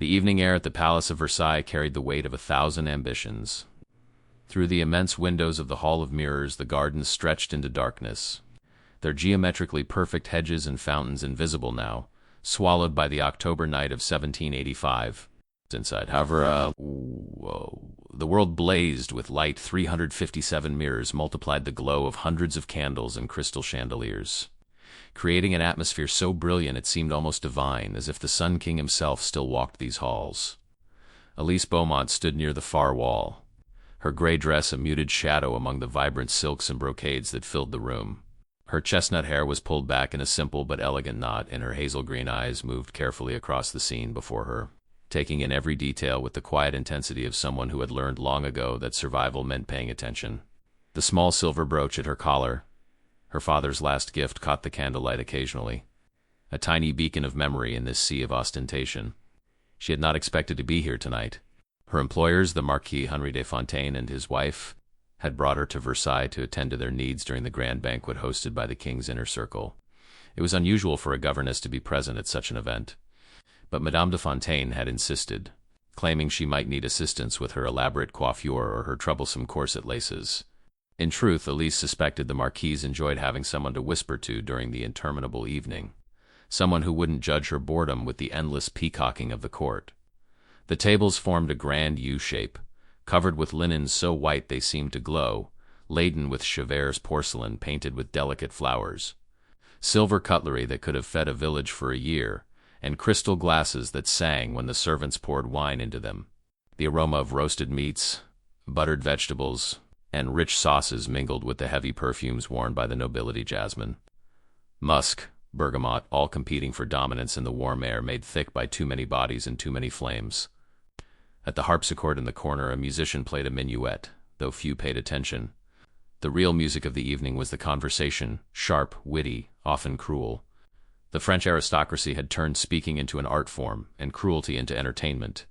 The evening air at the Palace of Versailles carried the weight of 1,000 ambitions. Through the immense windows of the Hall of Mirrors, the gardens stretched into darkness, their geometrically perfect hedges and fountains invisible now, swallowed by the October night of 1785. Inside, however, the world blazed with light. 357 mirrors multiplied the glow of hundreds of candles and crystal chandeliers, creating an atmosphere so brilliant it seemed almost divine, as if the Sun King himself still walked these halls. Elise Beaumont stood near the far wall, her gray dress a muted shadow among the vibrant silks and brocades that filled the room. Her chestnut hair was pulled back in a simple but elegant knot, and her hazel-green eyes moved carefully across the scene before her, taking in every detail with the quiet intensity of someone who had learned long ago that survival meant paying attention. The small silver brooch at her collar, her father's last gift, caught the candlelight occasionally, a tiny beacon of memory in this sea of ostentation. She had not expected to be here tonight. Her employers, the Marquis Henri de Fontaine and his wife, had brought her to Versailles to attend to their needs during the grand banquet hosted by the king's inner circle. It was unusual for a governess to be present at such an event, but Madame de Fontaine had insisted, claiming she might need assistance with her elaborate coiffure or her troublesome corset laces. In truth, Elise suspected the Marquise enjoyed having someone to whisper to during the interminable evening, someone who wouldn't judge her boredom with the endless peacocking of the court. The tables formed a grand U-shape, covered with linens so white they seemed to glow, laden with Chevreuse porcelain painted with delicate flowers, silver cutlery that could have fed a village for a year, and crystal glasses that sang when the servants poured wine into them. The aroma of roasted meats, buttered vegetables, and rich sauces mingled with the heavy perfumes worn by the nobility: jasmine, musk, bergamot, all competing for dominance in the warm air made thick by too many bodies and too many flames. At the harpsichord in the corner, a musician played a minuet, though few paid attention. The real music of the evening was the conversation, sharp, witty, often cruel. The French aristocracy had turned speaking into an art form, and cruelty into entertainment.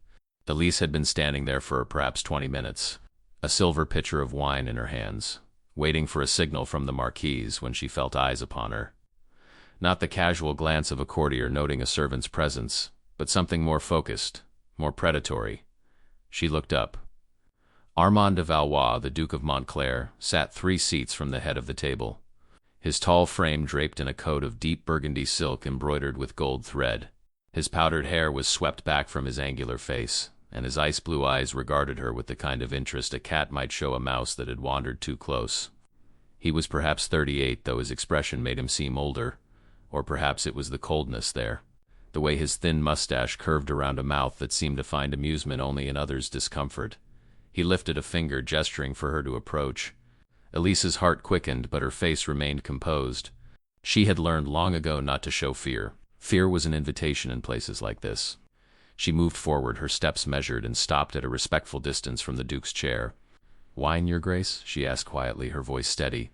Elise had been standing there for perhaps 20 minutes, a silver pitcher of wine in her hands, waiting for a signal from the Marquise when she felt eyes upon her. Not the casual glance of a courtier noting a servant's presence, but something more focused, more predatory. She looked up. Armand de Valois, the Duke of Montclair, sat 3 seats from the head of the table, his tall frame draped in a coat of deep burgundy silk embroidered with gold thread. His powdered hair was swept back from his angular face, and his ice-blue eyes regarded her with the kind of interest a cat might show a mouse that had wandered too close. He was perhaps 38, though his expression made him seem older, or perhaps it was the coldness there, the way his thin mustache curved around a mouth that seemed to find amusement only in others' discomfort. He lifted a finger, gesturing for her to approach. Elise's heart quickened, but her face remained composed. She had learned long ago not to show fear. Fear was an invitation in places like this. She moved forward, her steps measured, and stopped at a respectful distance from the Duke's chair. "Wine, Your Grace?" she asked quietly, her voice steady.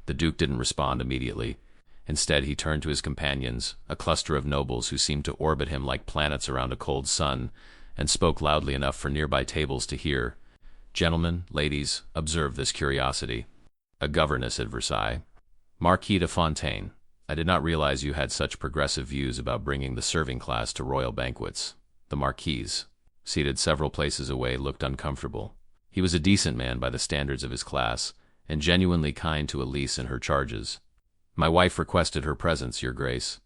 The Duke didn't respond immediately. Instead, he turned to his companions, a cluster of nobles who seemed to orbit him like planets around a cold sun, and spoke loudly enough for nearby tables to hear. "Gentlemen, ladies, observe this curiosity. A governess at Versailles. Marquis de Fontaine, I did not realize you had such progressive views about bringing the serving class to royal banquets." The Marquise, seated several places away, looked uncomfortable. He was a decent man by the standards of his class, and genuinely kind to Elise and her charges. "My wife requested her presence, Your Grace."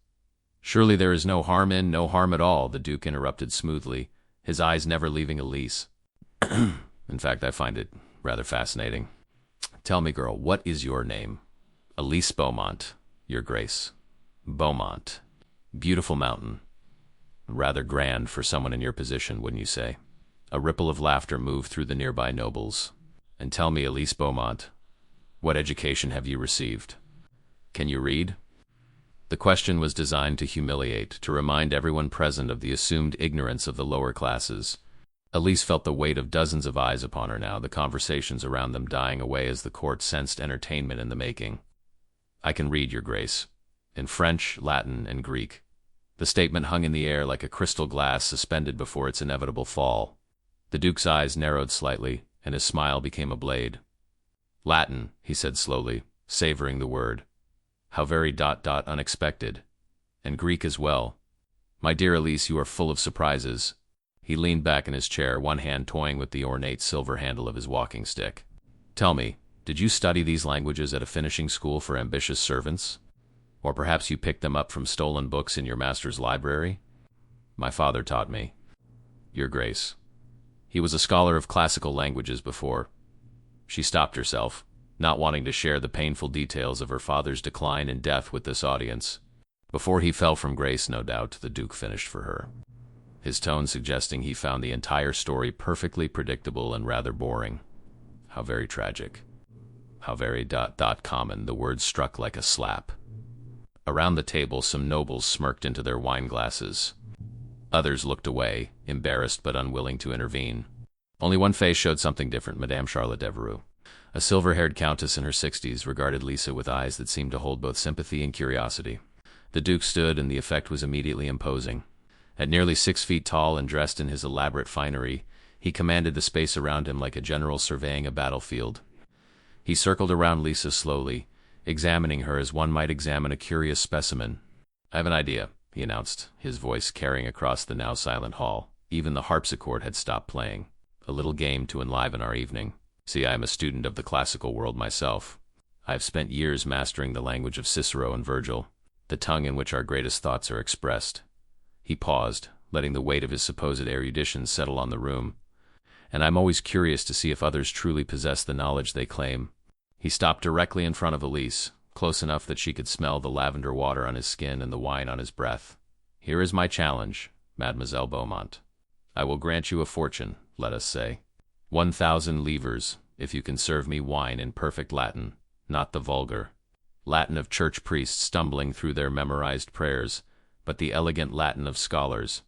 "Surely there is no harm at all," the Duke interrupted smoothly, his eyes never leaving Elise. "In fact, I find it rather fascinating. Tell me, girl, what is your name?" "Elise Beaumont, Your Grace." "Beaumont. Beautiful mountain. Rather grand for someone in your position, wouldn't you say?" A ripple of laughter moved through the nearby nobles. "And tell me, Elise Beaumont, what education have you received? Can you read?" The question was designed to humiliate, to remind everyone present of the assumed ignorance of the lower classes. Elise felt the weight of dozens of eyes upon her now, the conversations around them dying away as the court sensed entertainment in the making. "I can read, Your Grace, in French, Latin, and Greek." The statement hung in the air like a crystal glass suspended before its inevitable fall. The Duke's eyes narrowed slightly, and his smile became a blade. "Latin," he said slowly, savoring the word. "How very unexpected. And Greek as well. My dear Elise, you are full of surprises. He leaned back in his chair, one hand toying with the ornate silver handle of his walking stick. "Tell me, did you study these languages at a finishing school for ambitious servants? Or perhaps you picked them up from stolen books in your master's library?" "My father taught me, Your Grace. He was a scholar of classical languages before." She stopped herself, not wanting to share the painful details of her father's decline and death with this audience. Before he fell from grace, no doubt, the Duke finished for her, his tone suggesting he found the entire story perfectly predictable and rather boring. How very tragic. How very common. The words struck like a slap. Around the table, some nobles smirked into their wine glasses. Others looked away, embarrassed but unwilling to intervene. Only one face showed something different. Madame Charlotte Devereux, a silver-haired countess in her 60s, regarded Lisa with eyes that seemed to hold both sympathy and curiosity. The Duke stood, and the effect was immediately imposing. At nearly 6 feet tall and dressed in his elaborate finery, he commanded the space around him like a general surveying a battlefield. He circled around Lisa slowly, examining her as one might examine a curious specimen. "I have an idea," he announced, his voice carrying across the now silent hall. Even the harpsichord had stopped playing. "A little game to enliven our evening. See, I am a student of the classical world myself. I have spent years mastering the language of Cicero and Virgil, the tongue in which our greatest thoughts are expressed." He paused, letting the weight of his supposed erudition settle on the room. "And I'm always curious to see if others truly possess the knowledge they claim." He stopped directly in front of Elise, close enough that she could smell the lavender water on his skin and the wine on his breath. "Here is my challenge, Mademoiselle Beaumont. I will grant you a fortune, let us say. 1,000 livres, if you can serve me wine in perfect Latin, not the vulgar Latin of church priests stumbling through their memorized prayers, but the elegant Latin of scholars,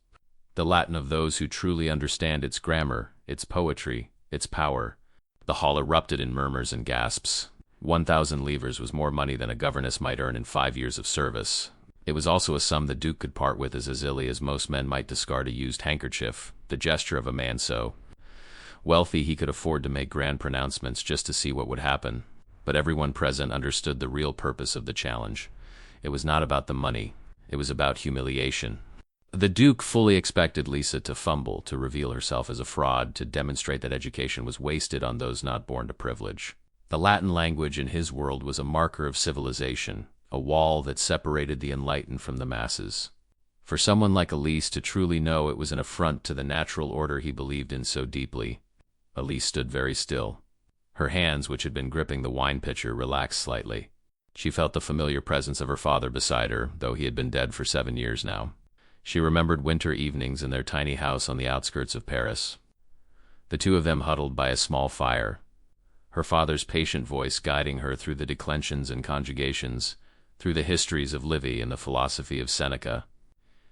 the Latin of those who truly understand its grammar, its poetry, its power." The hall erupted in murmurs and gasps. 1,000 livres was more money than a governess might earn in 5 years of service. It was also a sum the Duke could part with as easily as most men might discard a used handkerchief, the gesture of a man so wealthy he could afford to make grand pronouncements just to see what would happen. But everyone present understood the real purpose of the challenge. It was not about the money. It was about humiliation. The Duke fully expected Lisa to fumble, to reveal herself as a fraud, to demonstrate that education was wasted on those not born to privilege. The Latin language in his world was a marker of civilization, a wall that separated the enlightened from the masses. For someone like Elise to truly know it was an affront to the natural order he believed in so deeply. Elise stood very still. Her hands, which had been gripping the wine pitcher, relaxed slightly. She felt the familiar presence of her father beside her, though he had been dead for 7 years now. She remembered winter evenings in their tiny house on the outskirts of Paris. The two of them huddled by a small fire, her father's patient voice guiding her through the declensions and conjugations, through the histories of Livy and the philosophy of Seneca.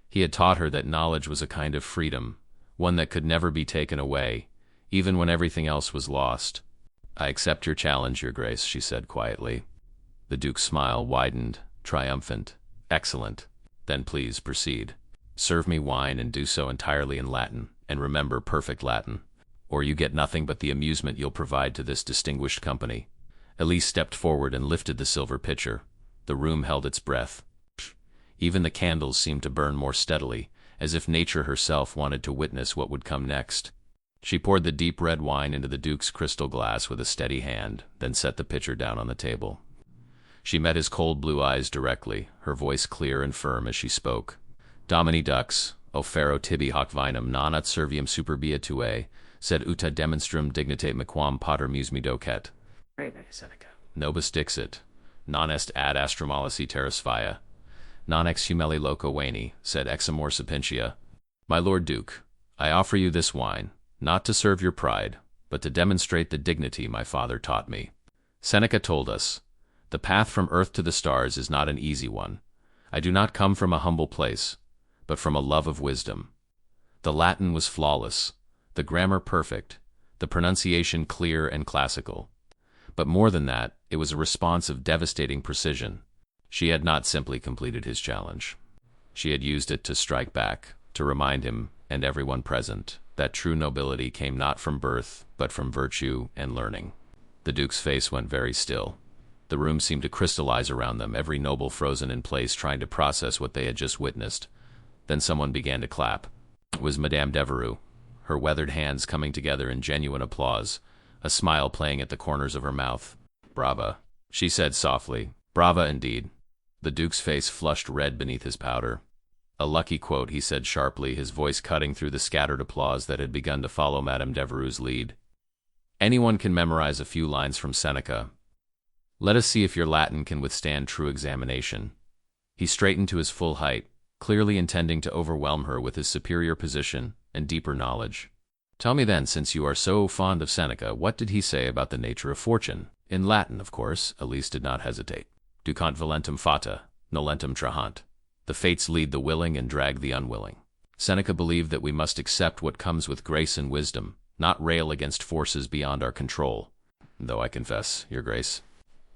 He had taught her that knowledge was a kind of freedom, one that could never be taken away, even when everything else was lost. "I accept your challenge, Your Grace," she said quietly. The Duke's smile widened, triumphant. "Excellent. Then please proceed. Serve me wine, and do so entirely in Latin, and remember, perfect Latin, or you get nothing but the amusement you'll provide to this distinguished company." Elise stepped forward and lifted the silver pitcher. The room held its breath. Even the candles seemed to burn more steadily, as if nature herself wanted to witness what would come next. She poured the deep red wine into the Duke's crystal glass with a steady hand, then set the pitcher down on the table. She met his cold blue eyes directly, her voice clear and firm as she spoke. "Domini Dux, offero tibi hoc vinum non ut servium superbia tuae, sed uta demonstrum dignitate mequam pater musmi docet. Seneca. Nobis dixit, non est ad astromalici terrasphaia, non ex humili loco veni, sed ex amor sapientia." "My Lord Duke, I offer you this wine, not to serve your pride, but to demonstrate the dignity my father taught me. Seneca told us, 'The path from earth to the stars is not an easy one.' I do not come from a humble place, but from a love of wisdom." The Latin was flawless, the grammar perfect, the pronunciation clear and classical. But more than that, it was a response of devastating precision. She had not simply completed his challenge. She had used it to strike back, to remind him, and everyone present, that true nobility came not from birth, but from virtue and learning. The Duke's face went very still. The room seemed to crystallize around them, every noble frozen in place trying to process what they had just witnessed. Then someone began to clap. It was Madame Devereux. her weathered hands coming together in genuine applause, a smile playing at the corners of her mouth. "Brava," she said softly. "Brava indeed." The Duke's face flushed red beneath his powder. "A lucky quote," he said sharply, his voice cutting through the scattered applause that had begun to follow Madame Devereux's lead. "Anyone can memorize a few lines from Seneca. Let us see if your Latin can withstand true examination." He straightened to his full height, clearly intending to overwhelm her with his superior position and deeper knowledge. "Tell me then, since you are so fond of Seneca, what did he say about the nature of fortune? In Latin, of course." Elise did not hesitate. "Ducant volentem fata, nolentem trahant." The fates lead the willing and drag the unwilling. Seneca believed that we must accept what comes with grace and wisdom, not rail against forces beyond our control. Though I confess, your grace,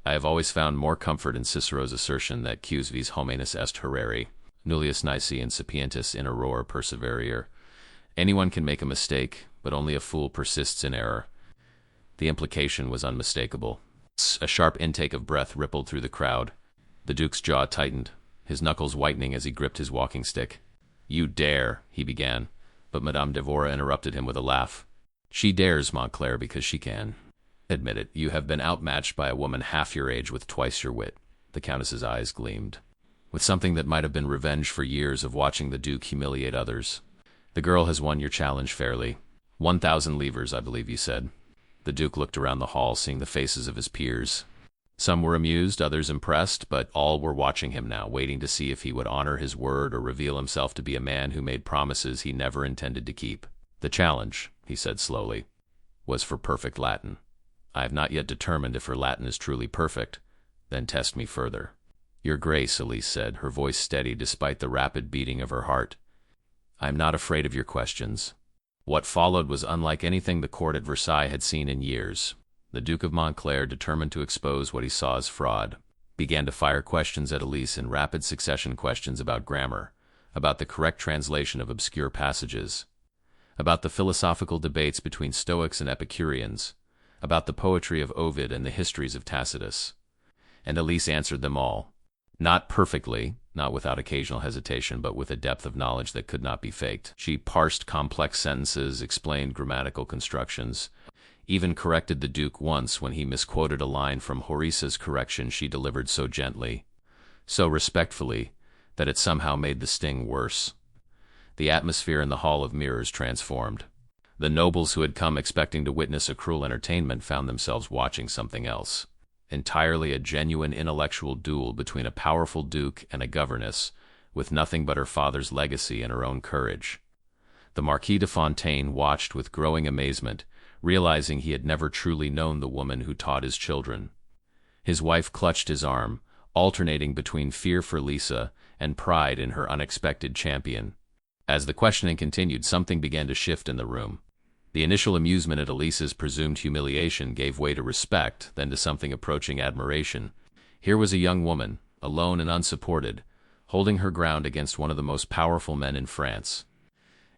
I have always found more comfort in Cicero's assertion that "Quis vis hominis est herere, nullius nisi incipientis in error perseverer." Anyone can make a mistake, but only a fool persists in error. The implication was unmistakable. A sharp intake of breath rippled through the crowd. The Duke's jaw tightened, his knuckles whitening as he gripped his walking stick. "You dare," he began, but Madame Devorah interrupted him with a laugh. "She dares, Montclair, because she can. Admit it, you have been outmatched by a woman half your age with twice your wit." The Countess's eyes gleamed, with something that might have been revenge for years of watching the Duke humiliate others. "The girl has won your challenge fairly. 1,000 livres, I believe you said." The Duke looked around the hall, seeing the faces of his peers. Some were amused, others impressed, but all were watching him now, waiting to see if he would honor his word or reveal himself to be a man who made promises he never intended to keep. "The challenge," he said slowly, "was for perfect Latin. I have not yet determined if her Latin is truly perfect. Then test me further." "Your Grace," Elise said, her voice steady despite the rapid beating of her heart, "I am not afraid of your questions." What followed was unlike anything the court at Versailles had seen in years. The Duke of Montclair, determined to expose what he saw as fraud, began to fire questions at Elise in rapid succession, questions about grammar, about the correct translation of obscure passages, about the philosophical debates between Stoics and Epicureans, about the poetry of Ovid and the histories of Tacitus. And Elise answered them all. Not perfectly, not without occasional hesitation, but with a depth of knowledge that could not be faked. She parsed complex sentences, explained grammatical constructions, even corrected the Duke once when he misquoted a line from Horace's correction she delivered so gently, so respectfully, that it somehow made the sting worse. The atmosphere in the Hall of Mirrors transformed. The nobles who had come expecting to witness a cruel entertainment found themselves watching something else. Entirely a genuine intellectual duel between a powerful duke and a governess, with nothing but her father's legacy and her own courage. The Marquis de Fontaine watched with growing amazement, realizing he had never truly known the woman who taught his children. His wife clutched his arm, alternating between fear for Lisa and pride in her unexpected champion. As the questioning continued, something began to shift in the room. The initial amusement at Elise's presumed humiliation gave way to respect, then to something approaching admiration. Here was a young woman, alone and unsupported, holding her ground against one of the most powerful men in France.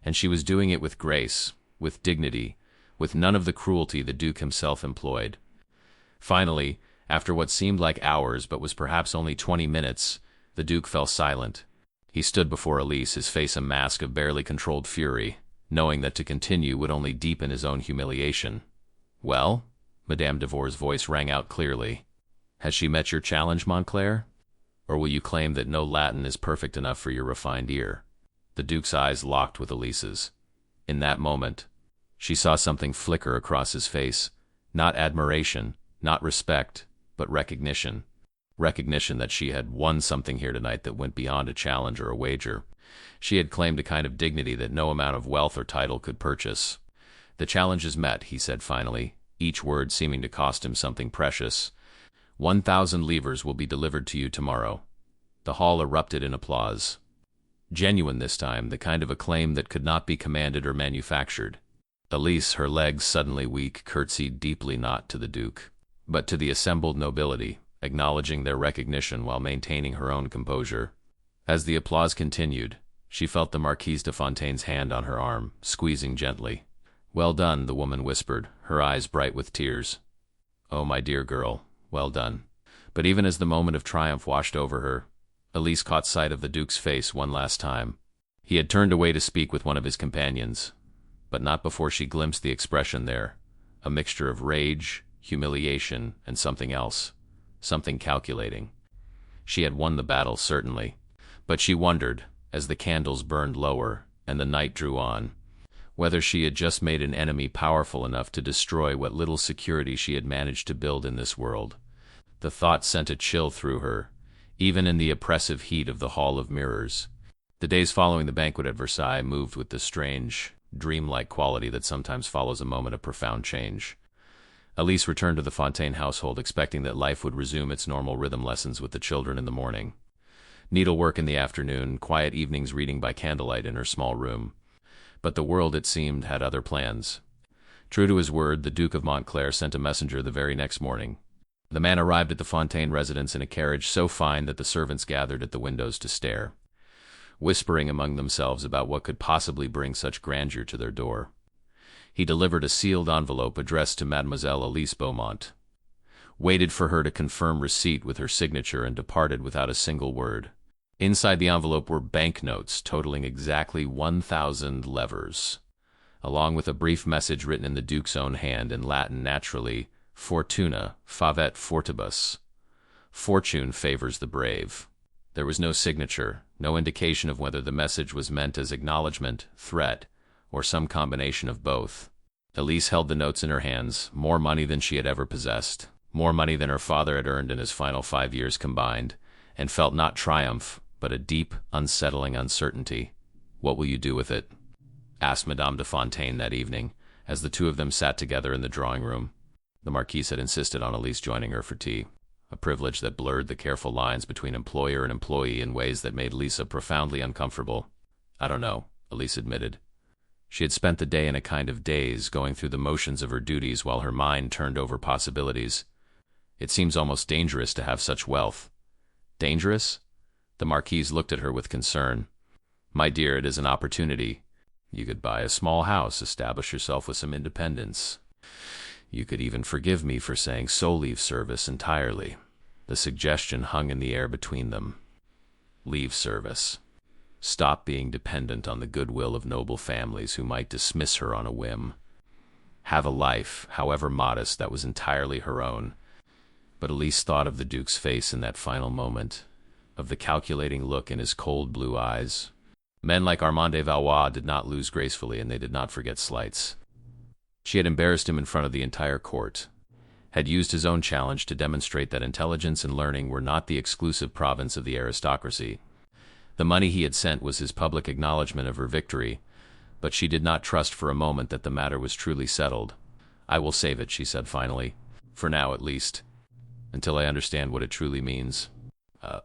And she was doing it with grace, with dignity, with none of the cruelty the Duke himself employed. Finally, after what seemed like hours but was perhaps only 20 minutes, the Duke fell silent. He stood before Elise, his face a mask of barely controlled fury, knowing that to continue would only deepen his own humiliation. "Well?" Madame Devorah's voice rang out clearly. "Has she met your challenge, Montclair? Or will you claim that no Latin is perfect enough for your refined ear?" The Duke's eyes locked with Elise's. In that moment, she saw something flicker across his face, not admiration, not respect, but recognition. Recognition that she had won something here tonight that went beyond a challenge or a wager. She had claimed a kind of dignity that no amount of wealth or title could purchase. "The challenge is met," he said finally, each word seeming to cost him something precious. 1,000 livres will be delivered to you tomorrow." The hall erupted in applause. Genuine this time, the kind of acclaim that could not be commanded or manufactured. Elise, her legs suddenly weak, curtsied deeply not to the Duke, but to the assembled nobility, acknowledging their recognition while maintaining her own composure. As the applause continued, she felt the Marquise de Fontaine's hand on her arm, squeezing gently. "Well done," the woman whispered, her eyes bright with tears. "Oh, my dear girl, well done." But even as the moment of triumph washed over her, Elise caught sight of the Duke's face one last time. He had turned away to speak with one of his companions. but not before she glimpsed the expression there, a mixture of rage, humiliation, and something else, something calculating. She had won the battle, certainly, but she wondered, as the candles burned lower and the night drew on, whether she had just made an enemy powerful enough to destroy what little security she had managed to build in this world. The thought sent a chill through her, even in the oppressive heat of the Hall of Mirrors. The days following the banquet at Versailles moved with the strange, dreamlike quality that sometimes follows a moment of profound change. Elise returned to the Fontaine household expecting that life would resume its normal rhythm lessons with the children in the morning. Needlework in the afternoon, quiet evenings reading by candlelight in her small room. But the world, it seemed, had other plans. True to his word, the Duke of Montclair sent a messenger the very next morning. The man arrived at the Fontaine residence in a carriage so fine that the servants gathered at the windows to stare, whispering among themselves about what could possibly bring such grandeur to their door. He delivered a sealed envelope addressed to Mademoiselle Elise Beaumont, waited for her to confirm receipt with her signature, and departed without a single word. Inside the envelope were banknotes totaling exactly 1,000 levers, along with a brief message written in the Duke's own hand, in Latin naturally, Fortuna favet fortibus. Fortune favors the brave. There was no signature, no indication of whether the message was meant as acknowledgement, threat, or some combination of both. Elise held the notes in her hands, more money than she had ever possessed, more money than her father had earned in his final 5 years combined, and felt not triumph, but a deep, unsettling uncertainty. "What will you do with it?" asked Madame de Fontaine that evening, as the two of them sat together in the drawing-room. The Marquise had insisted on Elise joining her for tea, a privilege that blurred the careful lines between employer and employee in ways that made Lisa profoundly uncomfortable. "I don't know," Elise admitted. She had spent the day in a kind of daze, going through the motions of her duties while her mind turned over possibilities. "It seems almost dangerous to have such wealth." "Dangerous?" The Marquise looked at her with concern. "My dear, it is an opportunity. You could buy a small house, establish yourself with some independence. You could even forgive me for saying so, leave service entirely." The suggestion hung in the air between them. Leave service. Stop being dependent on the goodwill of noble families who might dismiss her on a whim. Have a life, however modest, that was entirely her own. But Elise thought of the Duke's face in that final moment, of the calculating look in his cold blue eyes. Men like Armand de Valois did not lose gracefully, and they did not forget slights. She had embarrassed him in front of the entire court, had used his own challenge to demonstrate that intelligence and learning were not the exclusive province of the aristocracy. The money he had sent was his public acknowledgement of her victory, but she did not trust for a moment that the matter was truly settled. "I will save it," she said finally, "for now at least, until I understand what it truly means."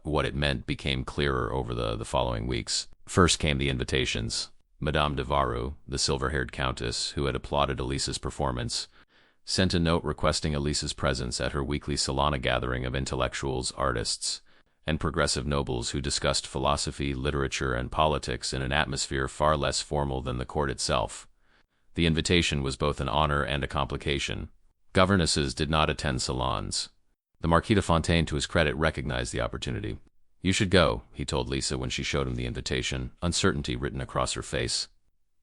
What it meant became clearer over the following weeks. First came the invitations. Madame de Varus, the silver-haired countess, who had applauded Elise's performance, sent a note requesting Elise's presence at her weekly salon gathering of intellectuals, artists, and progressive nobles who discussed philosophy, literature, and politics in an atmosphere far less formal than the court itself. The invitation was both an honor and a complication. Governesses did not attend salons. The Marquis de Fontaine, to his credit, recognized the opportunity. "You should go," he told Lisa when she showed him the invitation, uncertainty written across her face.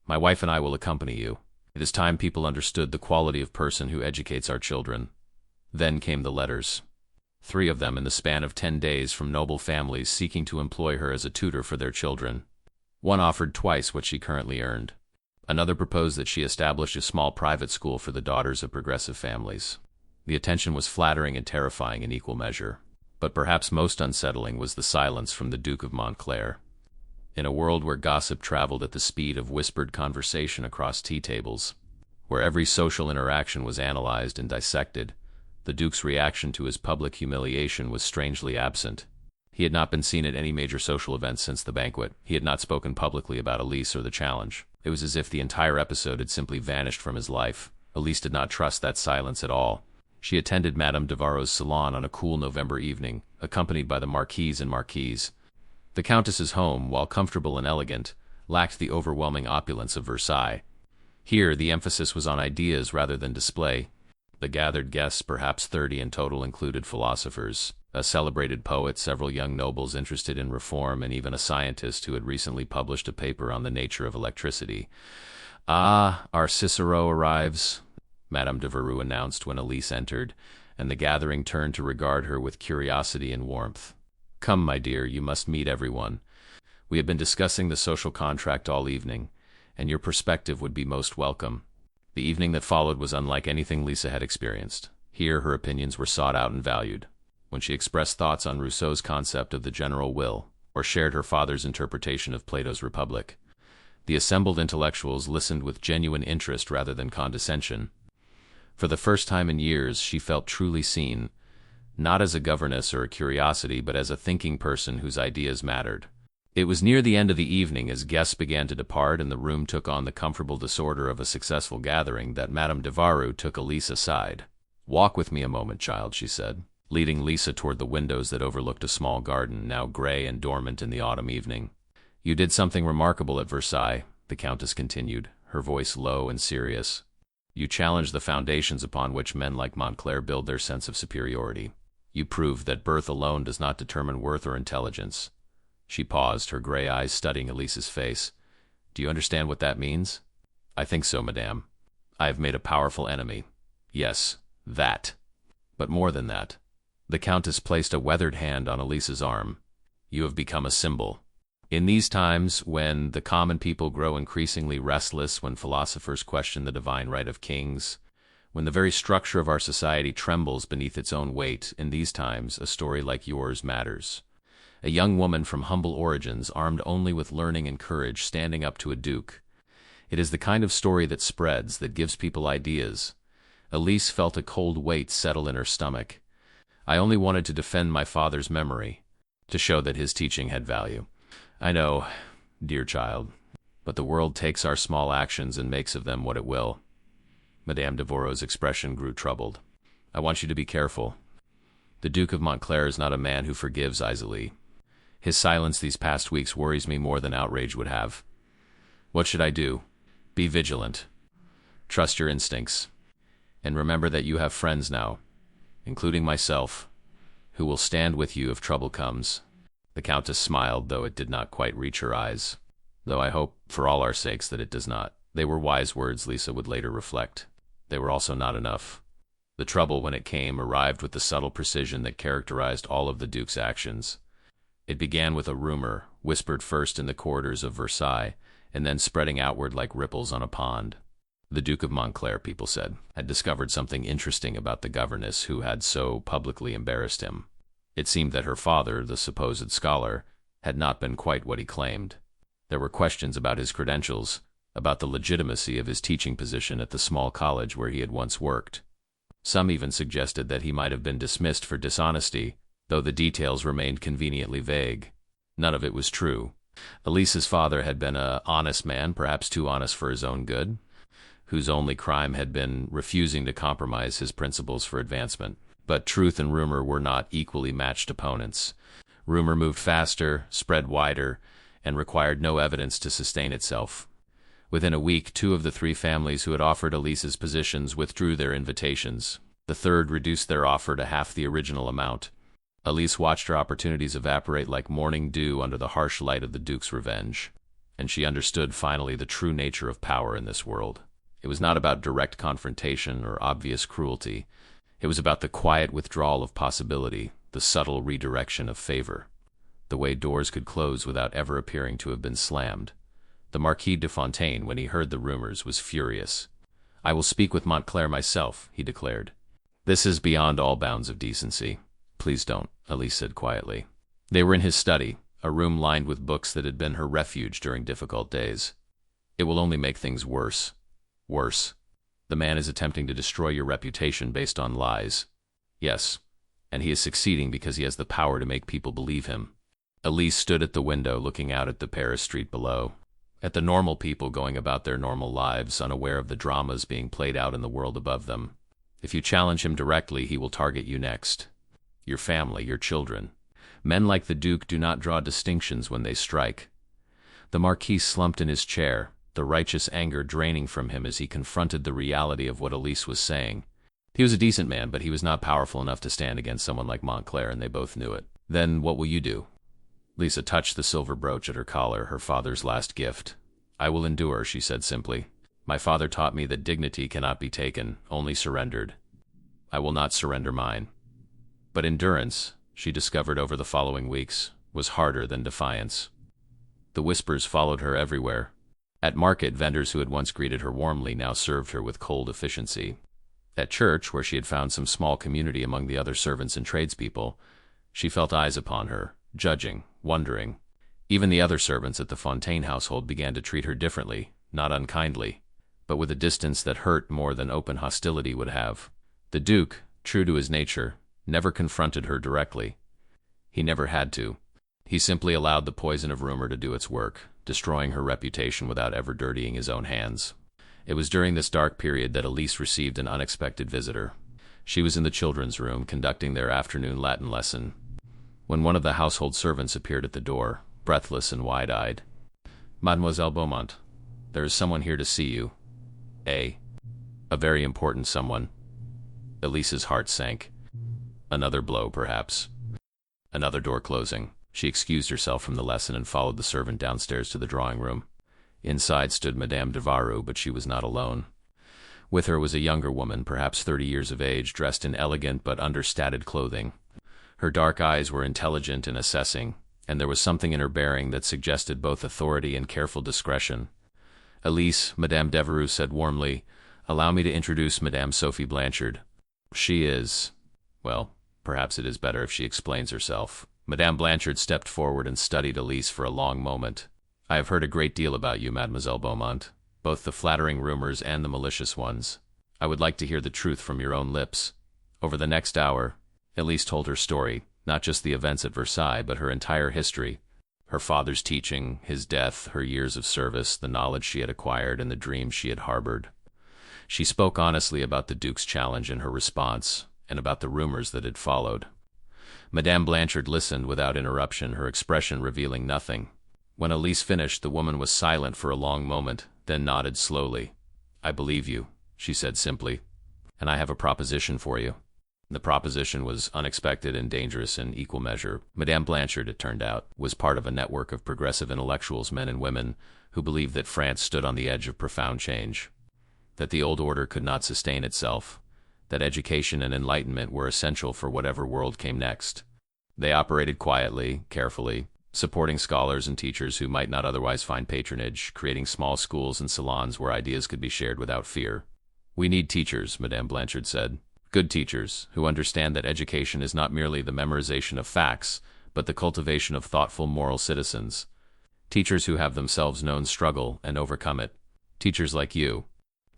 "My wife and I will accompany you. It is time people understood the quality of person who educates our children." Then came the letters. 3 of them in the span of 10 days, from noble families seeking to employ her as a tutor for their children. One offered twice what she currently earned. Another proposed that she establish a small private school for the daughters of progressive families. The attention was flattering and terrifying in equal measure. But perhaps most unsettling was the silence from the Duke of Montclair. In a world where gossip traveled at the speed of whispered conversation across tea tables, where every social interaction was analyzed and dissected, the Duke's reaction to his public humiliation was strangely absent. He had not been seen at any major social events since the banquet. He had not spoken publicly about Elise or the challenge. It was as if the entire episode had simply vanished from his life. Elise did not trust that silence at all. She attended Madame de Varus' salon on a cool November evening, accompanied by the Marquise and Marquise. The Countess's home, while comfortable and elegant, lacked the overwhelming opulence of Versailles. Here, the emphasis was on ideas rather than display. The gathered guests, perhaps 30 in total, included philosophers, a celebrated poet, several young nobles interested in reform, and even a scientist who had recently published a paper on the nature of electricity. Ah, our Cicero arrives, Madame de Verrue announced when Elise entered, and the gathering turned to regard her with curiosity and warmth. Come, my dear, you must meet everyone. We have been discussing the social contract all evening, and your perspective would be most welcome. The evening that followed was unlike anything Lisa had experienced. Here her opinions were sought out and valued. When she expressed thoughts on Rousseau's concept of the general will, or shared her father's interpretation of Plato's Republic, the assembled intellectuals listened with genuine interest rather than condescension. For the first time in years, she felt truly seen, not as a governess or a curiosity, but as a thinking person whose ideas mattered. It was near the end of the evening, as guests began to depart and the room took on the comfortable disorder of a successful gathering, that Madame de Verrue took Elise aside. "Walk with me a moment, child," she said, leading Lisa toward the windows that overlooked a small garden, now gray and dormant in the autumn evening. "You did something remarkable at Versailles," the Countess continued, her voice low and serious. "You challenged the foundations upon which men like Montclair build their sense of superiority. You proved that birth alone does not determine worth or intelligence." She paused, her gray eyes studying Elise's face. "Do you understand what that means?" "I think so, madame. I have made a powerful enemy. Yes, that. But more than that." The Countess placed a weathered hand on Elise's arm. "You have become a symbol. In these times, when the common people grow increasingly restless, when philosophers question the divine right of kings, when the very structure of our society trembles beneath its own weight, in these times a story like yours matters. A young woman from humble origins, armed only with learning and courage, standing up to a duke. It is the kind of story that spreads, that gives people ideas." Elise felt a cold weight settle in her stomach. "I only wanted to defend my father's memory, to show that his teaching had value. I know, dear child, but the world takes our small actions and makes of them what it will." Madame de Verrue's expression grew troubled. "I want you to be careful. The Duke of Montclair is not a man who forgives easily. His silence these past weeks worries me more than outrage would have. What should I do? Be vigilant. Trust your instincts. And remember that you have friends now, including myself, who will stand with you if trouble comes." The Countess smiled, though it did not quite reach her eyes. "Though I hope, for all our sakes, that it does not." They were wise words, Lisa would later reflect. They were also not enough. The trouble, when it came, arrived with the subtle precision that characterized all of the Duke's actions. It began with a rumor, whispered first in the corridors of Versailles, and then spreading outward like ripples on a pond. The Duke of Montclair, people said, had discovered something interesting about the governess who had so publicly embarrassed him. It seemed that her father, the supposed scholar, had not been quite what he claimed. There were questions about his credentials, about the legitimacy of his teaching position at the small college where he had once worked. Some even suggested that he might have been dismissed for dishonesty, though the details remained conveniently vague. None of it was true. Elise's father had been an honest man, perhaps too honest for his own good, whose only crime had been refusing to compromise his principles for advancement. But truth and rumor were not equally matched opponents. Rumor moved faster, spread wider, and required no evidence to sustain itself. Within a week, 2 of the 3 families who had offered Elise's positions withdrew their invitations. The third reduced their offer to half the original amount. Elise watched her opportunities evaporate like morning dew under the harsh light of the Duke's revenge, and she understood finally the true nature of power in this world. It was not about direct confrontation or obvious cruelty. It was about the quiet withdrawal of possibility, the subtle redirection of favor, the way doors could close without ever appearing to have been slammed. The Marquis de Fontaine, when he heard the rumors, was furious. "I will speak with Montclair myself," he declared. "This is beyond all bounds of decency." "Please don't," Elise said quietly. They were in his study, a room lined with books that had been her refuge during difficult days. "It will only make things worse. Worse. The man is attempting to destroy your reputation based on lies. Yes, and he is succeeding because he has the power to make people believe him." Elise stood at the window looking out at the Paris street below, at the normal people going about their normal lives, unaware of the dramas being played out in the world above them. "If you challenge him directly, he will target you next. Your family, your children. Men like the Duke do not draw distinctions when they strike." The Marquis slumped in his chair, the righteous anger draining from him as he confronted the reality of what Elise was saying. He was a decent man, but he was not powerful enough to stand against someone like Montclair, and they both knew it. "Then what will you do?" Lisa touched the silver brooch at her collar, her father's last gift. "I will endure," she said simply. My father taught me that dignity cannot be taken, only surrendered. I will not surrender mine. But endurance, she discovered over the following weeks, was harder than defiance. The whispers followed her everywhere. At market, vendors who had once greeted her warmly now served her with cold efficiency. At church, where she had found some small community among the other servants and tradespeople, she felt eyes upon her, judging, wondering. Even the other servants at the Fontaine household began to treat her differently, not unkindly, but with a distance that hurt more than open hostility would have. The Duke, true to his nature, never confronted her directly. He never had to. He simply allowed the poison of rumor to do its work, destroying her reputation without ever dirtying his own hands. It was during this dark period that Elise received an unexpected visitor. She was in the children's room, conducting their afternoon Latin lesson, when one of the household servants appeared at the door, breathless and wide-eyed. "Mademoiselle Beaumont, there is someone here to see you." A very important someone. Elise's heart sank. Another blow, perhaps. Another door closing. She excused herself from the lesson and followed the servant downstairs to the drawing room. Inside stood Madame de Varou, but she was not alone. With her was a younger woman, perhaps 30 years of age, dressed in elegant but understated clothing. Her dark eyes were intelligent and assessing, and there was something in her bearing that suggested both authority and careful discretion. "Elise," Madame de Varou said warmly, "allow me to introduce Madame Sophie Blanchard. She is... well, perhaps it is better if she explains herself." Madame Blanchard stepped forward and studied Elise for a long moment. "I have heard a great deal about you, Mademoiselle Beaumont, both the flattering rumors and the malicious ones. I would like to hear the truth from your own lips." Over the next hour, Elise told her story, not just the events at Versailles, but her entire history. Her father's teaching, his death, her years of service, the knowledge she had acquired, and the dreams she had harbored. She spoke honestly about the Duke's challenge and her response, and about the rumors that had followed. Madame Blanchard listened without interruption, her expression revealing nothing. When Elise finished, the woman was silent for a long moment, then nodded slowly. "I believe you," she said simply, "and I have a proposition for you." The proposition was unexpected and dangerous in equal measure. Madame Blanchard, it turned out, was part of a network of progressive intellectuals, men and women, who believed that France stood on the edge of profound change, that the old order could not sustain itself, that education and enlightenment were essential for whatever world came next. They operated quietly, carefully, supporting scholars and teachers who might not otherwise find patronage, creating small schools and salons where ideas could be shared without fear. "We need teachers," Madame Blanchard said. "Good teachers, who understand that education is not merely the memorization of facts, but the cultivation of thoughtful, moral citizens. Teachers who have themselves known struggle and overcome it. Teachers like you."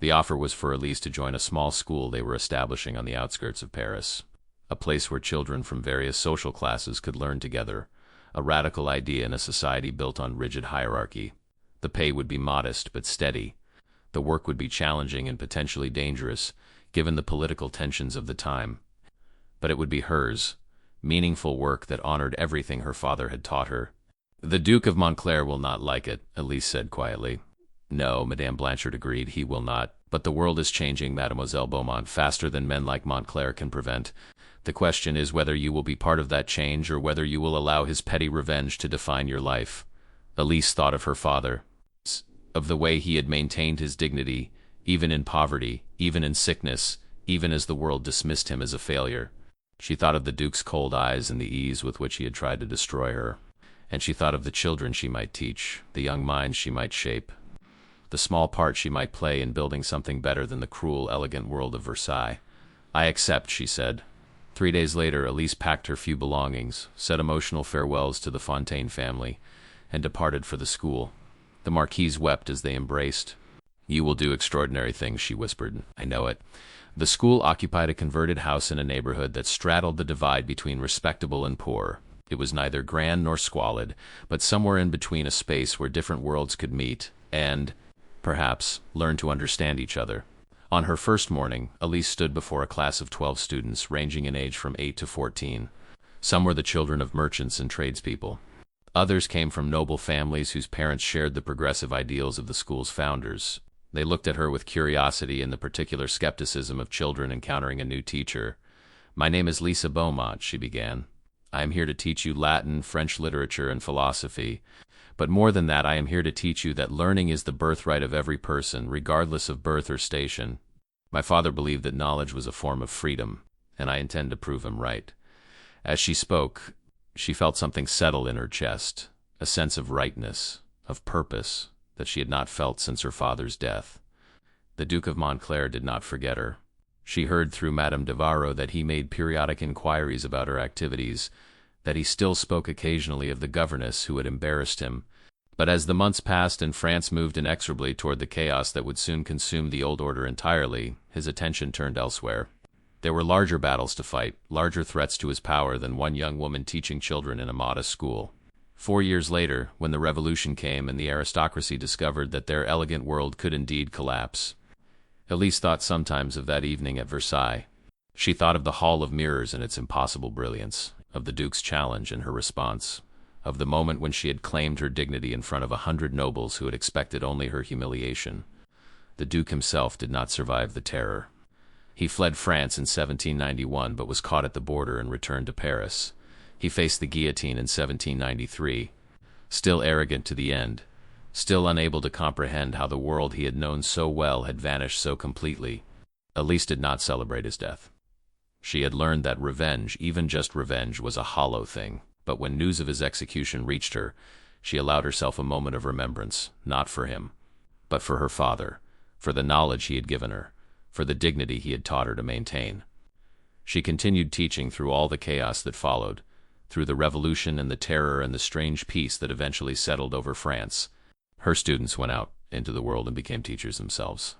The offer was for Elise to join a small school they were establishing on the outskirts of Paris, a place where children from various social classes could learn together, a radical idea in a society built on rigid hierarchy. The pay would be modest but steady. The work would be challenging and potentially dangerous, given the political tensions of the time. But it would be hers, meaningful work that honored everything her father had taught her. "The Duke of Montclair will not like it," Elise said quietly. "No," Madame Blanchard agreed, "he will not. But the world is changing, Mademoiselle Beaumont, faster than men like Montclair can prevent. The question is whether you will be part of that change or whether you will allow his petty revenge to define your life." Elise thought of her father, of the way he had maintained his dignity, even in poverty, even in sickness, even as the world dismissed him as a failure. She thought of the Duke's cold eyes and the ease with which he had tried to destroy her. And she thought of the children she might teach, the young minds she might shape, the small part she might play in building something better than the cruel, elegant world of Versailles. "I accept," she said. 3 days later, Elise packed her few belongings, said emotional farewells to the Fontaine family, and departed for the school. The Marquise wept as they embraced. "You will do extraordinary things," she whispered. "I know it." The school occupied a converted house in a neighborhood that straddled the divide between respectable and poor. It was neither grand nor squalid, but somewhere in between, a space where different worlds could meet and, perhaps, learn to understand each other. On her first morning, Elise stood before a class of 12 students, ranging in age from 8 to 14. Some were the children of merchants and tradespeople. Others came from noble families whose parents shared the progressive ideals of the school's founders. They looked at her with curiosity and the particular skepticism of children encountering a new teacher. "My name is Lisa Beaumont," she began. "I am here to teach you Latin, French literature, and philosophy. But more than that, I am here to teach you that learning is the birthright of every person, regardless of birth or station. My father believed that knowledge was a form of freedom, and I intend to prove him right." As she spoke, she felt something settle in her chest, a sense of rightness, of purpose, that she had not felt since her father's death. The Duke of Montclair did not forget her. She heard through Madame de Varro that he made periodic inquiries about her activities, that he still spoke occasionally of the governess who had embarrassed him. But as the months passed and France moved inexorably toward the chaos that would soon consume the old order entirely, his attention turned elsewhere. There were larger battles to fight, larger threats to his power than one young woman teaching children in a modest school. 4 years later, when the revolution came and the aristocracy discovered that their elegant world could indeed collapse, Elise thought sometimes of that evening at Versailles. She thought of the Hall of Mirrors and its impossible brilliance, of the Duke's challenge and her response, of the moment when she had claimed her dignity in front of 100 nobles who had expected only her humiliation. The Duke himself did not survive the terror. He fled France in 1791 but was caught at the border and returned to Paris. He faced the guillotine in 1793, still arrogant to the end, still unable to comprehend how the world he had known so well had vanished so completely. Elise did not celebrate his death. She had learned that revenge, even just revenge, was a hollow thing, but when news of his execution reached her, she allowed herself a moment of remembrance, not for him, but for her father, for the knowledge he had given her, for the dignity he had taught her to maintain. She continued teaching through all the chaos that followed, through the revolution and the terror and the strange peace that eventually settled over France. Her students went out into the world and became teachers themselves.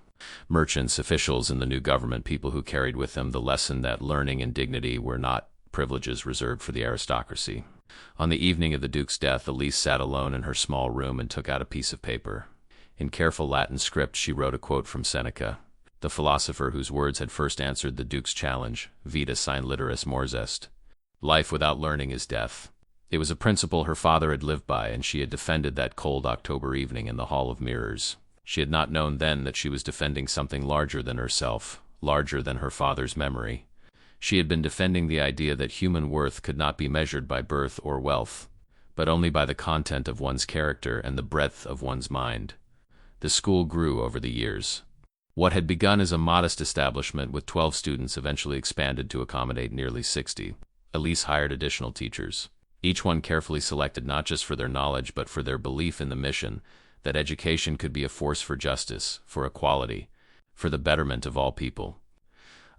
Merchants, officials in the new government, people who carried with them the lesson that learning and dignity were not privileges reserved for the aristocracy. On the evening of the Duke's death, Elise sat alone in her small room and took out a piece of paper. In careful Latin script, she wrote a quote from Seneca, the philosopher whose words had first answered the Duke's challenge, Vita sin literis mors est. Life without learning is death. It was a principle her father had lived by, and she had defended that cold October evening in the Hall of Mirrors. She had not known then that she was defending something larger than herself, larger than her father's memory. She had been defending the idea that human worth could not be measured by birth or wealth, but only by the content of one's character and the breadth of one's mind. The school grew over the years. What had begun as a modest establishment with 12 students eventually expanded to accommodate nearly 60. Elise hired additional teachers, each one carefully selected not just for their knowledge but for their belief in the mission, that education could be a force for justice, for equality, for the betterment of all people.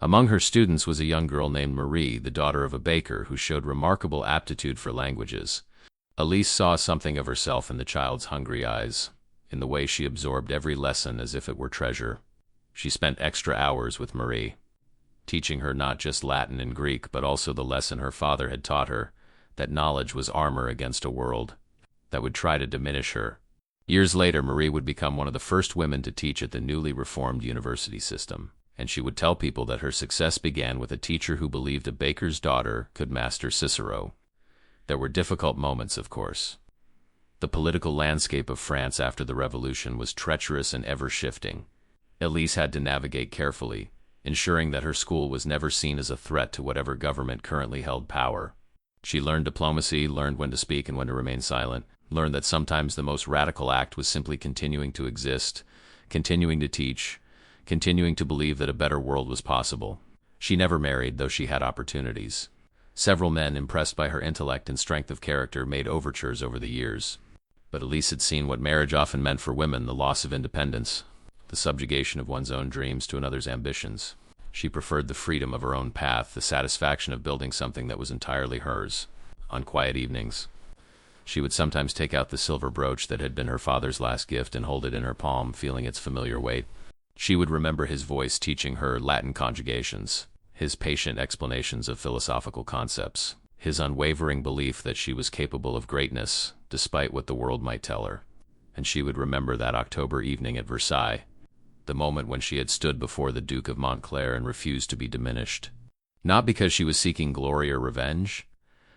Among her students was a young girl named Marie, the daughter of a baker, who showed remarkable aptitude for languages. Elise saw something of herself in the child's hungry eyes, in the way she absorbed every lesson as if it were treasure. She spent extra hours with Marie, teaching her not just Latin and Greek, but also the lesson her father had taught her, that knowledge was armor against a world that would try to diminish her. Years later, Marie would become one of the first women to teach at the newly reformed university system, and she would tell people that her success began with a teacher who believed a baker's daughter could master Cicero. There were difficult moments, of course. The political landscape of France after the Revolution was treacherous and ever-shifting. Elise had to navigate carefully, ensuring that her school was never seen as a threat to whatever government currently held power. She learned diplomacy, learned when to speak and when to remain silent, learned that sometimes the most radical act was simply continuing to exist, continuing to teach, continuing to believe that a better world was possible. She never married, though she had opportunities. Several men, impressed by her intellect and strength of character, made overtures over the years. But Elise had seen what marriage often meant for women: the loss of independence, the subjugation of one's own dreams to another's ambitions. She preferred the freedom of her own path, the satisfaction of building something that was entirely hers. On quiet evenings, she would sometimes take out the silver brooch that had been her father's last gift and hold it in her palm, feeling its familiar weight. She would remember his voice teaching her Latin conjugations, his patient explanations of philosophical concepts, his unwavering belief that she was capable of greatness, despite what the world might tell her. And she would remember that October evening at Versailles, the moment when she had stood before the Duke of Montclair and refused to be diminished. Not because she was seeking glory or revenge,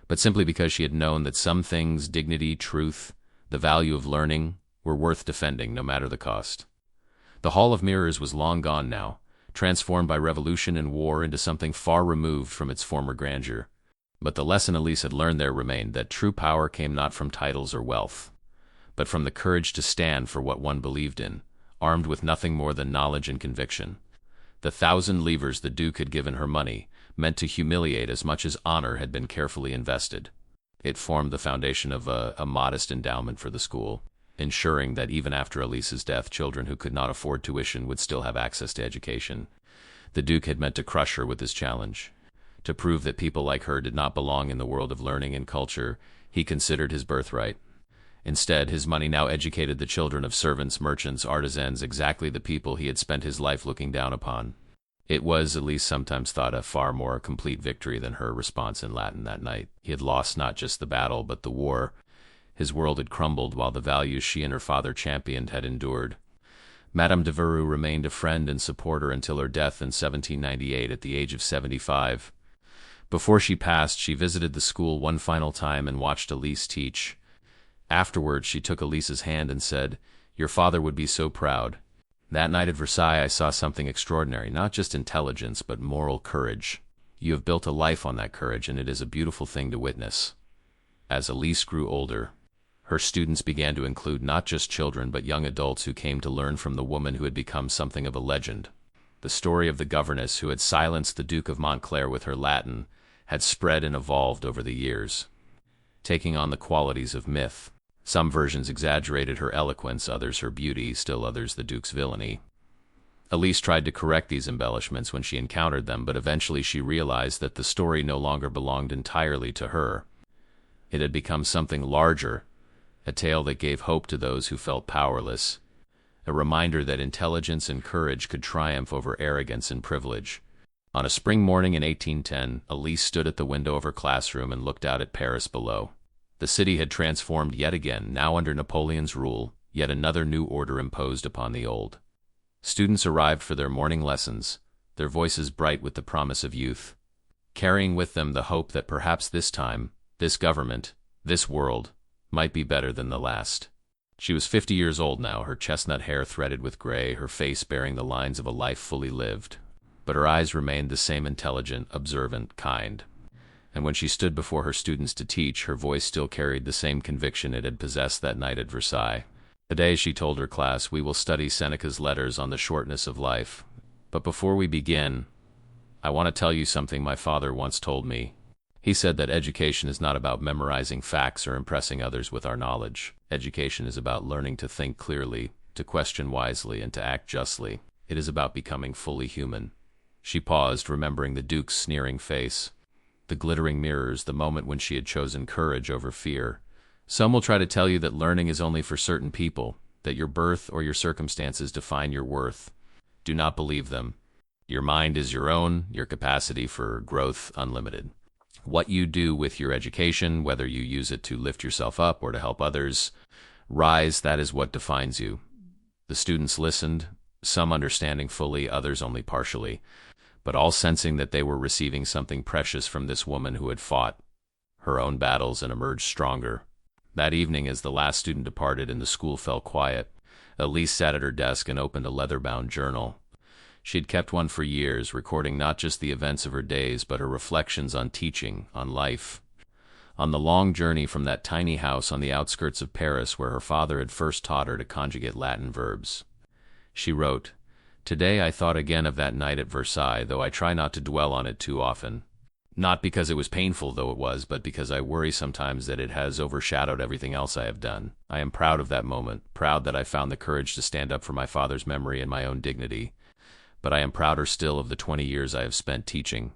but simply because she had known that some things, dignity, truth, the value of learning, were worth defending no matter the cost. The Hall of Mirrors was long gone now, transformed by revolution and war into something far removed from its former grandeur. But the lesson Elise had learned there remained, that true power came not from titles or wealth, but from the courage to stand for what one believed in, armed with nothing more than knowledge and conviction. The 1,000 livres the Duke had given her money meant to humiliate as much as honor had been carefully invested. It formed the foundation of a modest endowment for the school, ensuring that even after Elise's death, children who could not afford tuition would still have access to education. The Duke had meant to crush her with his challenge. To prove that people like her did not belong in the world of learning and culture, he considered his birthright. Instead, his money now educated the children of servants, merchants, artisans, exactly the people he had spent his life looking down upon. It was, Elise sometimes thought, a far more complete victory than her response in Latin that night. He had lost not just the battle, but the war. His world had crumbled while the values she and her father championed had endured. Madame de Verrue remained a friend and supporter until her death in 1798 at the age of 75. Before she passed, she visited the school one final time and watched Elise teach. Afterwards, she took Elise's hand and said, "Your father would be so proud." That night at Versailles, I saw something extraordinary, not just intelligence, but moral courage. You have built a life on that courage, and it is a beautiful thing to witness. As Elise grew older, her students began to include not just children, but young adults who came to learn from the woman who had become something of a legend. The story of the governess who had silenced the Duke of Montclair with her Latin had spread and evolved over the years, taking on the qualities of myth. Some versions exaggerated her eloquence, others her beauty, still others the Duke's villainy. Elise tried to correct these embellishments when she encountered them, but eventually she realized that the story no longer belonged entirely to her. It had become something larger, a tale that gave hope to those who felt powerless, a reminder that intelligence and courage could triumph over arrogance and privilege. On a spring morning in 1810, Elise stood at the window of her classroom and looked out at Paris below. The city had transformed yet again, now under Napoleon's rule, yet another new order imposed upon the old. Students arrived for their morning lessons, their voices bright with the promise of youth, carrying with them the hope that perhaps this time, this government, this world, might be better than the last. She was 50 years old now, her chestnut hair threaded with gray, her face bearing the lines of a life fully lived. But her eyes remained the same intelligent, observant, kind. And when she stood before her students to teach, her voice still carried the same conviction it had possessed that night at Versailles. Today, she told her class, we will study Seneca's letters on the shortness of life. But before we begin, I want to tell you something my father once told me. He said that education is not about memorizing facts or impressing others with our knowledge. Education is about learning to think clearly, to question wisely, and to act justly. It is about becoming fully human. She paused, remembering the Duke's sneering face, the glittering mirrors, the moment when she had chosen courage over fear. Some will try to tell you that learning is only for certain people, that your birth or your circumstances define your worth. Do not believe them. Your mind is your own, your capacity for growth unlimited. What you do with your education, whether you use it to lift yourself up or to help others rise, that is what defines you. The students listened, some understanding fully, others only partially, but all sensing that they were receiving something precious from this woman who had fought her own battles and emerged stronger. That evening, as the last student departed and the school fell quiet, Elise sat at her desk and opened a leather-bound journal. She had kept one for years, recording not just the events of her days, but her reflections on teaching, on life, on the long journey from that tiny house on the outskirts of Paris where her father had first taught her to conjugate Latin verbs. She wrote, "Today I thought again of that night at Versailles, though I try not to dwell on it too often. Not because it was painful, though it was, but because I worry sometimes that it has overshadowed everything else I have done. I am proud of that moment, proud that I found the courage to stand up for my father's memory and my own dignity. But I am prouder still of the 20 years I have spent teaching,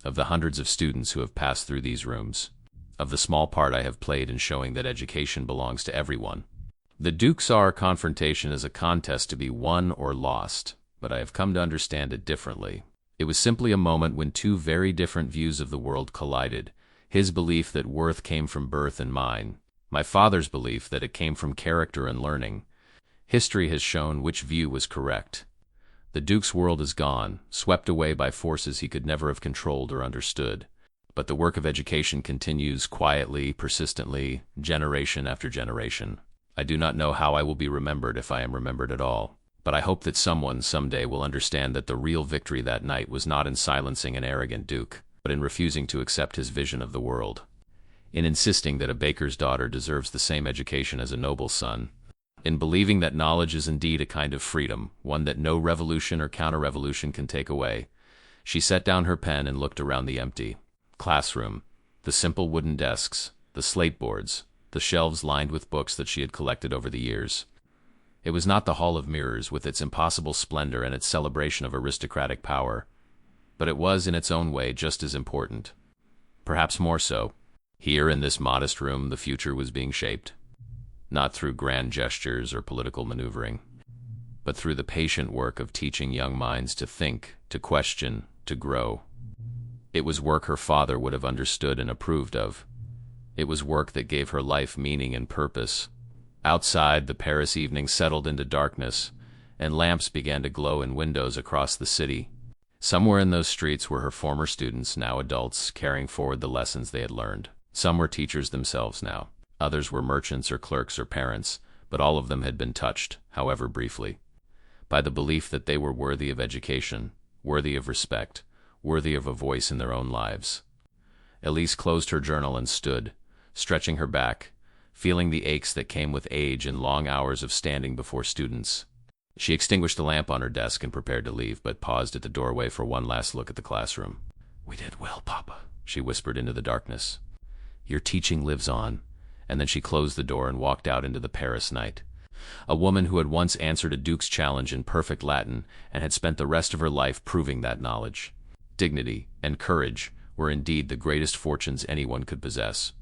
of the hundreds of students who have passed through these rooms, of the small part I have played in showing that education belongs to everyone." The Duke saw our confrontation as a contest to be won or lost, but I have come to understand it differently. It was simply a moment when two very different views of the world collided, his belief that worth came from birth and mine, my father's belief that it came from character and learning. History has shown which view was correct. The Duke's world is gone, swept away by forces he could never have controlled or understood. But the work of education continues quietly, persistently, generation after generation. I do not know how I will be remembered, if I am remembered at all, but I hope that someone someday will understand that the real victory that night was not in silencing an arrogant Duke, but in refusing to accept his vision of the world. in insisting that a baker's daughter deserves the same education as a noble's son, in believing that knowledge is indeed a kind of freedom, one that no revolution or counter-revolution can take away. She set down her pen and looked around the empty classroom, the simple wooden desks, the slate boards, the shelves lined with books that she had collected over the years. It was not the Hall of Mirrors with its impossible splendor and its celebration of aristocratic power, but it was in its own way just as important. Perhaps more so. Here in this modest room the future was being shaped, not through grand gestures or political maneuvering, but through the patient work of teaching young minds to think, to question, to grow. It was work her father would have understood and approved of. It was work that gave her life meaning and purpose. Outside, the Paris evening settled into darkness, and lamps began to glow in windows across the city. Somewhere in those streets were her former students, now adults, carrying forward the lessons they had learned. Some were teachers themselves now. Others were merchants or clerks or parents, but all of them had been touched, however briefly, by the belief that they were worthy of education, worthy of respect, worthy of a voice in their own lives. Elise closed her journal and stood, stretching her back, feeling the aches that came with age and long hours of standing before students. She extinguished the lamp on her desk and prepared to leave, but paused at the doorway for one last look at the classroom. "We did well, Papa," she whispered into the darkness. "Your teaching lives on." And then she closed the door and walked out into the Paris night. A woman who had once answered a duke's challenge in perfect Latin and had spent the rest of her life proving that knowledge. Dignity and courage were indeed the greatest fortunes anyone could possess.